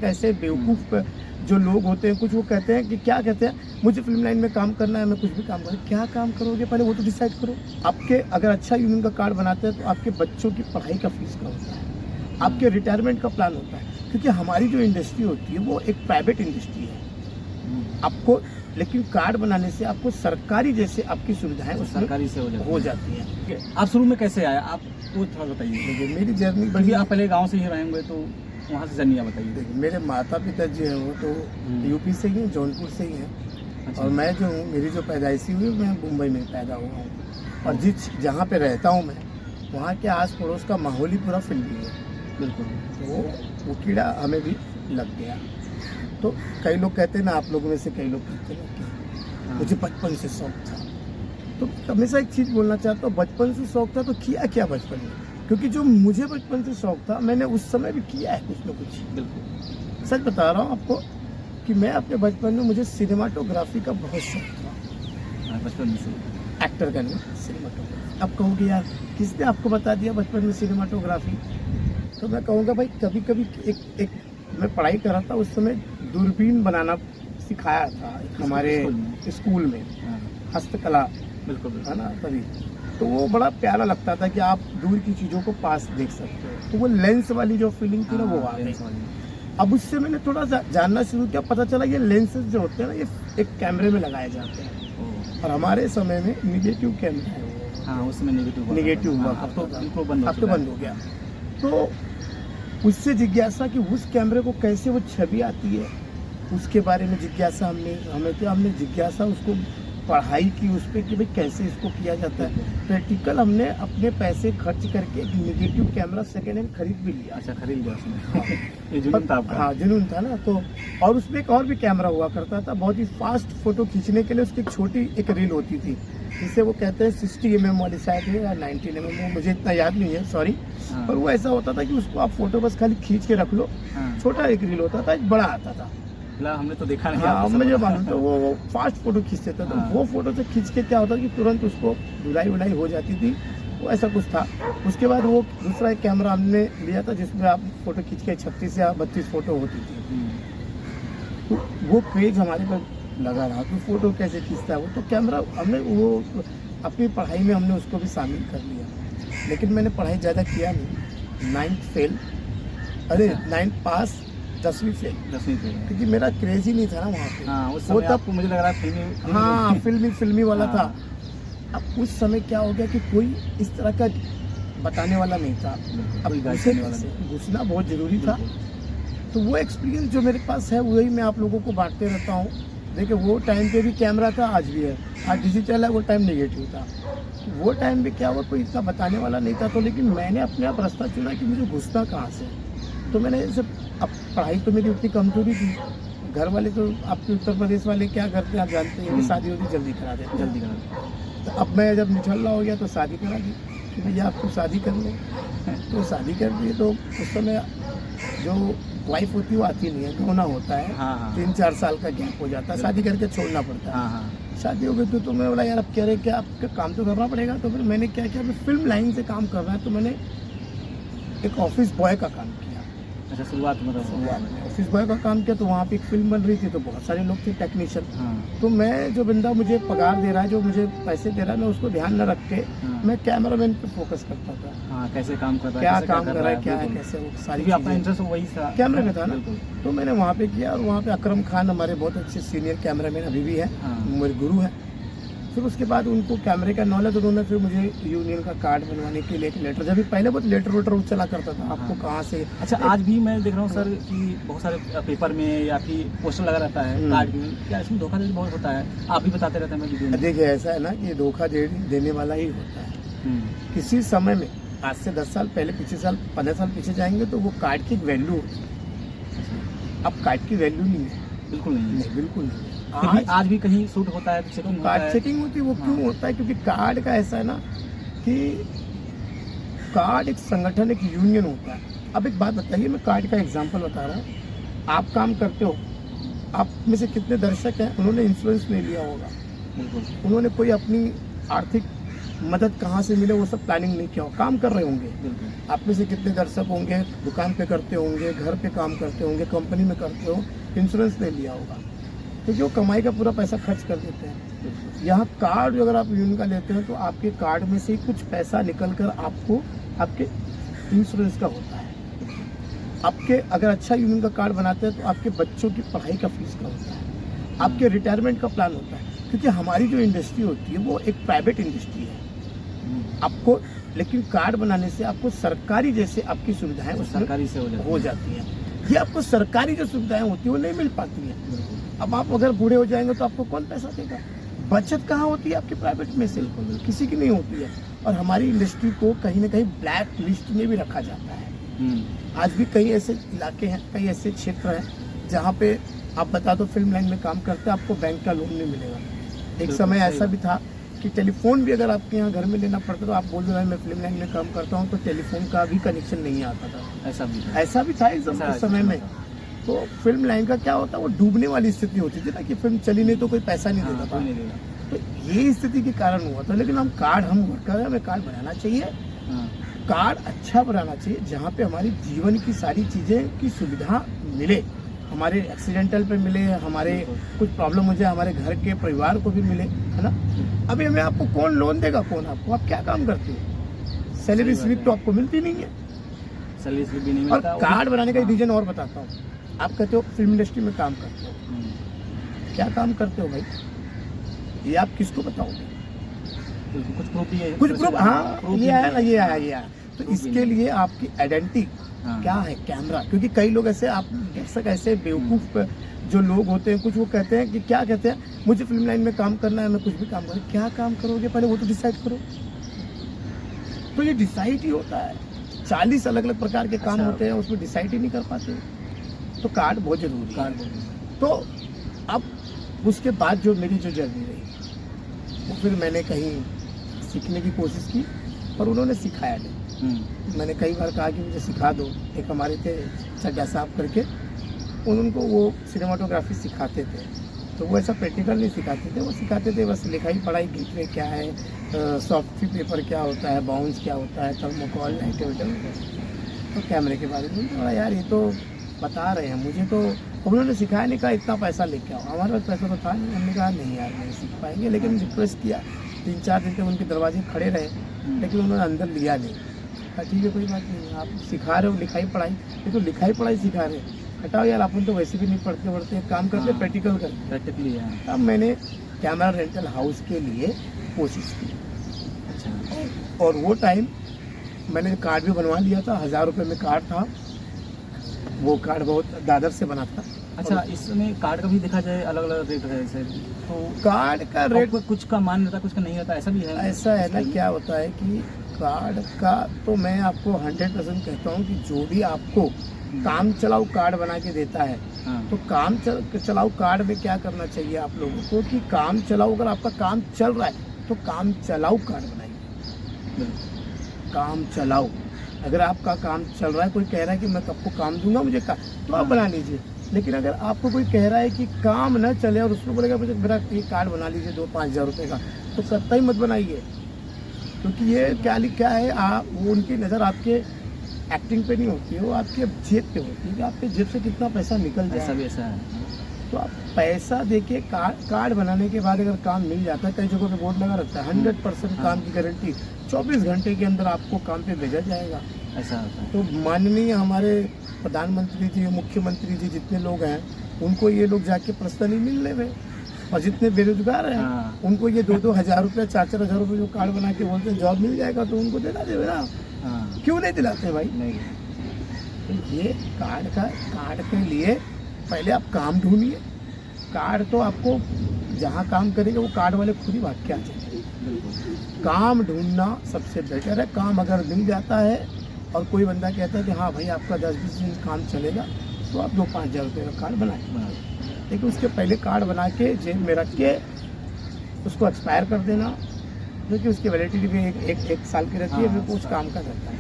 ऐसे बेवकूफ़ जो लोग होते हैं कुछ, वो कहते हैं कि क्या कहते हैं, मुझे फिल्म लाइन में काम करना है, मैं कुछ भी काम करूँ। क्या काम करोगे पहले वो तो डिसाइड करो। आपके अगर अच्छा यूनियन का कार्ड बनाते हैं तो आपके बच्चों की पढ़ाई का फीस का होता है, आपके रिटायरमेंट का प्लान होता है, क्योंकि हमारी जो इंडस्ट्री होती है वो एक प्राइवेट इंडस्ट्री है। आपको लेकिन कार्ड बनाने से आपको सरकारी जैसे आपकी सुविधाएं उसमें सरकारी से हो जाती हैं। आप शुरू में कैसे आए, आप वो थोड़ा बताइए। देखिए मेरी जर्नी क्योंकि बड़ी, आप पहले गांव से ही रहेंगे तो वहाँ से जर्नी बताइए। देखिए मेरे माता पिता जो हैं वो तो यूपी से ही हैं, जौनपुर से ही हैं। अच्छा। और मैं जो हूँ, मेरी जो पैदाइशी हुई मैं मुंबई में पैदा हुआ हूँ। और जहाँ पे रहता हूँ मैं, वहाँ के आस पड़ोस का माहौल ही पूरा फिल्मी है। बिल्कुल। तो वो कीड़ा हमें भी लग गया। तो कई लोग कहते हैं ना, आप लोगों में से कई लोग कहते हैं कि मुझे बचपन से शौक था। तो हमेशा एक चीज़ बोलना चाहता हूँ, बचपन से शौक था तो किया क्या बचपन में, क्योंकि जो मुझे बचपन से शौक था मैंने उस समय भी किया है कुछ ना कुछ। बिल्कुल सच बता रहा हूँ आपको कि मैं अपने बचपन में, मुझे सिनेमाटोग्राफी का बहुत शौक था। बचपन में से एक्टर का नहीं, सिनेमाटोग्राफी। अब कहोगे यार किसने आपको बता दिया बचपन में सिनेमाटोग्राफी, तो मैं कहूँगा भाई कभी कभी एक मैं पढ़ाई कर रहा था उस समय, दूरबीन बनाना सिखाया था हमारे स्कूल में, हस्तकला, बिल्कुल है ना, तभी तो वो बड़ा प्यारा लगता था कि आप दूर की चीज़ों को पास देख सकते हो। तो वो लेंस वाली जो फीलिंग थी ना वो आ गई। अब उससे मैंने थोड़ा सा जानना शुरू किया, पता चला ये लेंसेज जो होते हैं ना ये एक कैमरे में लगाए जाते हैं, और हमारे समय में निगेटिव कैमरा है। हाँ, उसमें निगेटिव हुआ, अब तो बंद हो गया। तो उससे जिज्ञासा कि उस कैमरे को कैसे वो छवि आती है, उसके बारे में जिज्ञासा हमने जिज्ञासा उसको पढ़ाई की उस पर कि भाई कैसे इसको किया जाता है। प्रैक्टिकल हमने अपने पैसे खर्च करके एक निगेटिव कैमरा सेकेंड हैंड खरीद भी लिया। अच्छा, खरीद लिया उसने। ये जुनून था आपका? हाँ, जुनून था ना। तो और उसमें एक और भी कैमरा हुआ करता था, बहुत ही फास्ट फोटो खींचने के लिए उसकी एक छोटी एक रील होती थी, जिसे वो कहते हैं 60 mm वाली शायद है या 19 mm, मुझे इतना याद नहीं है, सॉरी। पर वो ऐसा होता था कि उसको आप फोटो बस खाली खींच के रख लो। छोटा एक रील होता था, एक बड़ा आता था। हमने तो देखा नहीं। हाँ, मुझे मालूम। तो वो फास्ट फोटो खींचते थे। तो वो फोटो से खींच के क्या होता कि तुरंत उसको धुलाई वुलाई हो जाती थी, वो ऐसा कुछ था। उसके बाद वो दूसरा एक कैमरा हमने लिया था जिसमें आप फोटो खींच के 36 या 32 फोटो होती थी। तो वो क्रेज हमारे पर लगा रहा कि फोटो कैसे खींचता है वो। तो कैमरा हमने वो अपनी पढ़ाई में हमने उसको भी शामिल कर लिया, लेकिन मैंने पढ़ाई ज़्यादा किया नहीं। 9th फेल, अरे 9th पास, 10वीं फेल, क्योंकि मेरा क्रेज ही नहीं था ना वहाँ पे। हाँ, उस समय आपको मुझे लग रहा है फिल्मी। हाँ, फिल्मी वाला था। अब उस समय क्या हो गया कि कोई इस तरह का बताने वाला नहीं था, अब घुसना बहुत ज़रूरी था। तो वो एक्सपीरियंस जो मेरे पास है वही मैं आप लोगों को बांटते रहता हूँ। देखिए वो टाइम पे भी कैमरा था, आज भी है। आज डिजिटल है, वो टाइम नेगेटिव था। वो टाइम पे क्या हुआ, कोई इतना बताने वाला नहीं था। तो लेकिन मैंने अपने आप रास्ता चुना कि मुझे घुसना कहाँ से। तो मैंने जैसे, अब पढ़ाई तो मेरी उतनी कमजोरी थी, घर वाले तो आपके उत्तर प्रदेश वाले क्या करते हैं आप जानते हैं कि शादी होती जल्दी करा देते। तो अब मैं जब निठल्ला हो गया तो शादी करा दी कि भैया आपको शादी कर ले। तो शादी कर दी। तो उस समय जो वाइफ होती है वो आती नहीं है, होना होता है। 3-4 साल का गैप हो जाता है, शादी करके छोड़ना पड़ता है। शादी हो गई तो मैं बोला यार अब कह रहे कि आपका काम तो करना पड़ेगा। तो फिर मैंने क्या किया, फिल्म लाइन से काम कर रहा है तो मैंने एक ऑफिस बॉय का काम किया। अच्छा, शुरुआत में ऑफिस बॉय का काम किया। तो वहाँ पे एक फिल्म बन रही थी, तो बहुत सारे लोग थे टेक्नीशियन। तो मैं जो बंदा मुझे पगार दे रहा है, जो मुझे पैसे दे रहा है, मैं उसको ध्यान न रख के मैं कैमरामैन पे फोकस करता था। कैसे काम कर रहा है, क्या काम कर रहा है, क्या है, कैसे, वो सारी अपना इंटरेस्ट वही था, कैमरे में था ना। तो मैंने वहाँ पे किया। और वहाँ पे अकरम खान हमारे बहुत अच्छे सीनियर कैमरामैन अभी भी है, मेरे गुरु है। फिर उसके बाद उनको कैमरे का नॉलेज, उन्होंने फिर मुझे यूनियन का कार्ड बनवाने के लिए एक लेटर, जब भी पहले बहुत लेटर वेटर चला करता था, आपको कहाँ से। अच्छा, आज भी मैं देख रहा हूँ सर कि बहुत सारे पेपर में या फिर पोस्टर लगा रहता है कार्ड में, क्या इसमें धोखाधड़ी बहुत होता है? आप भी बताते रहते हैं मैं वीडियो में। देखिए ऐसा है ना कि धोखा देने वाला ही होता है। किसी समय में, आज से 10 साल पहले, पिछले साल 15 साल पीछे जाएंगे तो वो कार्ड की वैल्यू होती है। अब कार्ड की वैल्यू नहीं है, बिल्कुल नहीं, बिल्कुल नहीं। आज भी कहीं शूट होता है तो चेकिंग होता है। कार्ड चेकिंग होती है। वो क्यों होता है, क्योंकि कार्ड का ऐसा है ना कि कार्ड एक संगठन, एक यूनियन होता है। अब एक बात बताइए, मैं कार्ड का एग्जांपल बता रहा हूँ। आप काम करते हो, आप में से कितने दर्शक हैं उन्होंने इंश्योरेंस नहीं लिया होगा, उन्होंने कोई अपनी आर्थिक मदद कहाँ से मिले वो सब प्लानिंग नहीं किया हो, काम कर रहे होंगे। बिल्कुल। आप में से कितने दर्शक होंगे दुकान पे करते होंगे, घर पे काम करते होंगे, कंपनी में करते हो, इंश्योरेंस नहीं लिया होगा, क्योंकि वो कमाई का पूरा पैसा खर्च कर देते हैं। यहाँ कार्ड जो अगर आप यूनियन का लेते हैं तो आपके कार्ड में से कुछ पैसा निकल कर आपको आपके इंश्योरेंस का होता है। आपके अगर अच्छा यूनियन का कार्ड बनाते हैं तो आपके बच्चों की पढ़ाई का फीस का होता है, आपके रिटायरमेंट का प्लान होता है, क्योंकि हमारी जो इंडस्ट्री होती है वो एक प्राइवेट इंडस्ट्री है। आपको लेकिन कार्ड बनाने से आपको सरकारी जैसे आपकी सुविधाएं उसमें सरकारी से हो जाती हैं। ये आपको सरकारी जो सुविधाएं होती है वो नहीं मिल पाती हैं। अब आप अगर बूढ़े हो जाएंगे तो आपको कौन पैसा देगा? बचत कहाँ होती है आपके प्राइवेट में से? किसी की नहीं होती है। और हमारी इंडस्ट्री को कहीं ना कहीं ब्लैक लिस्ट में भी रखा जाता है। आज भी कई ऐसे इलाके हैं, कई ऐसे क्षेत्र हैं जहाँ पे आप बता दो फिल्म लाइन में काम करते हैं आपको बैंक का लोन नहीं मिलेगा। एक समय ऐसा भी था कि टेलीफोन भी अगर आपके यहाँ घर में लेना पड़ता तो आप बोल दो मैं फिल्म लाइन में काम करता हूँ तो टेलीफोन का भी कनेक्शन नहीं आता था। ऐसा भी था इस समय में। तो फिल्म लाइन का क्या होता है, वो डूबने वाली स्थिति होती थी ना कि फिल्म चली नहीं तो कोई पैसा नहीं देता था। तो ये स्थिति के कारण हुआ था। लेकिन हम वर्कर हैं, हमें कार्ड बनाना चाहिए। कार्ड अच्छा बनाना चाहिए जहाँ पे हमारी जीवन की सारी चीज़ें की सुविधा मिले, हमारे एक्सीडेंटल पे मिले, हमारे कुछ प्रॉब्लम हो जाए हमारे घर के परिवार को भी मिले, है ना। अभी हमें आपको कौन लोन देगा, कौन आपको, आप क्या काम करते हो? सैलरी स्लिप तो आपको मिलती नहीं है, सैलरी स्लिप भी नहीं और मिलता। कार्ड बनाने का रीजन और बताता हूँ। आप कहते हो फिल्म इंडस्ट्री में काम करते हो, क्या काम करते हो भाई, ये आप किसको बताओगे? कुछ प्रूफ है, कुछ प्रूफ, हाँ ये आया ना, ये आया। तो इसके लिए आपकी आइडेंटिटी क्या है? कैमरा। क्योंकि कई लोग ऐसे, आप दर्शक ऐसे बेवकूफ जो लोग होते हैं, कुछ वो कहते हैं कि क्या कहते हैं, मुझे फिल्म लाइन में काम करना है, मैं कुछ भी काम करूँ। क्या काम करोगे पहले वो तो डिसाइड करो। तो ये डिसाइड ही होता है, 40 अलग अलग प्रकार के काम होते हैं, उसमें डिसाइड ही नहीं कर पाते। तो कार्ड बहुत जरूरी है। तो अब उसके बाद जो मेरी जो जर्नी रही वो फिर मैंने कहीं सीखने की कोशिश की और उन्होंने सिखाया नहीं। मैंने कई बार कहा कि मुझे सिखा दो। एक हमारे थे चड्डा साहब करके, उनको वो सिनेमाटोग्राफी सिखाते थे, तो वो ऐसा प्रैक्टिकल नहीं सिखाते थे, वो सिखाते थे बस लिखाई पढ़ाई, गेटवे क्या है, सॉफ्ट पेपर क्या होता है, बाउंस क्या होता है, थर्मोकॉल, लाइट, तो कैमरे के बारे में थोड़ा यार ये तो बता रहे हैं मुझे, तो उन्होंने सिखाया नहीं। कहा इतना पैसा लेके आओ, हमारे पास पैसा तो था नहीं। हमने कहा नहीं यार नहीं सीख पाएंगे, लेकिन रिक्वेस्ट किया, 3-4 दिन तक उनके दरवाजे खड़े रहे, लेकिन उन्होंने अंदर लिया नहीं। कहा ठीक है कोई बात नहीं, आप सिखा रहे हो लिखाई पढ़ाई, ये तो लिखाई पढ़ाई सिखा रहे, हटाओ यार, अपन तो वैसे भी नहीं पढ़ते वढ़ते, काम करते प्रैक्टिकल करते प्रैक्टिकली। अब मैंने कैमरा रेंटल हाउस के लिए कोशिश की। अच्छा। और वो टाइम मैंने कार्ड भी बनवा लिया था, 1000 रुपये में कार्ड था। वो कार्ड बहुत दादर से बना था। अच्छा, इसमें कार्ड का भी देखा जाए अलग अलग रेट है ऐसे, तो कार्ड का रेट कुछ का मान रहता है, कुछ का नहीं रहता, ऐसा भी है? ऐसा है ना, क्या होता है कि कार्ड का तो मैं आपको 100% कहता हूँ कि जो भी आपको काम चलाऊ कार्ड बना के देता है, तो काम चलाऊ कार्ड में क्या करना चाहिए आप लोगों को कि काम चलाऊ, अगर आपका काम चल रहा है तो काम चलाऊ कार्ड बनाइए। काम चलाऊ, अगर आपका काम चल रहा है, कोई कह रहा है कि मैं आपको काम दूंगा मुझे काम, तो आप बना लीजिए। लेकिन अगर आपको कोई कह रहा है कि काम न चले और उसको बोलेगा मुझे मेरा ये कार्ड बना लीजिए 2-5 हज़ार रुपये का, तो सत्ता ही मत बनाइए। क्योंकि ये क्या है, आप वो उनकी नज़र आपके एक्टिंग पे नहीं होती है, वो आपके जेब पे होती है कि आपके जेब से कितना पैसा निकल जाए। ऐसा भी ऐसा है। तो आप पैसा देके कार्ड बनाने के बाद अगर काम मिल जाता है, कई जगहों पे बोर्ड लगा रहता है 100% काम की गारंटी, 24 घंटे के अंदर आपको काम पे भेजा जाएगा। ऐसा होता है। तो माननीय हमारे प्रधानमंत्री जी, मुख्यमंत्री जी, जितने लोग हैं उनको ये लोग जाके पर्सनली मिल ले रहे, और जितने बेरोजगार हैं उनको ये 2-2 हज़ार रुपये, 4-4 हज़ार रुपये जो कार्ड बना के बोलते हैं जॉब मिल जाएगा, तो उनको देना देवे ना। क्यों नहीं दिलाते भाई? नहीं। तो ये कार्ड के लिए पहले आप काम ढूंढिए। कार्ड तो आपको जहाँ काम करेंगे वो कार्ड वाले खुद ही भाग के आ जाएंगे। काम ढूंढना सबसे बेटर है। काम अगर मिल जाता है और कोई बंदा कहता है कि हाँ भाई आपका 10-20 दिन काम चलेगा, तो आप 2-5 हज़ार रुपये का कार्ड बना लेकिन उसके पहले कार्ड बना के जेब में रख के उसको एक्सपायर कर देना, क्योंकि उसकी वैलिडिटी भी एक साल की रहती है, फिर कुछ काम का रहता है।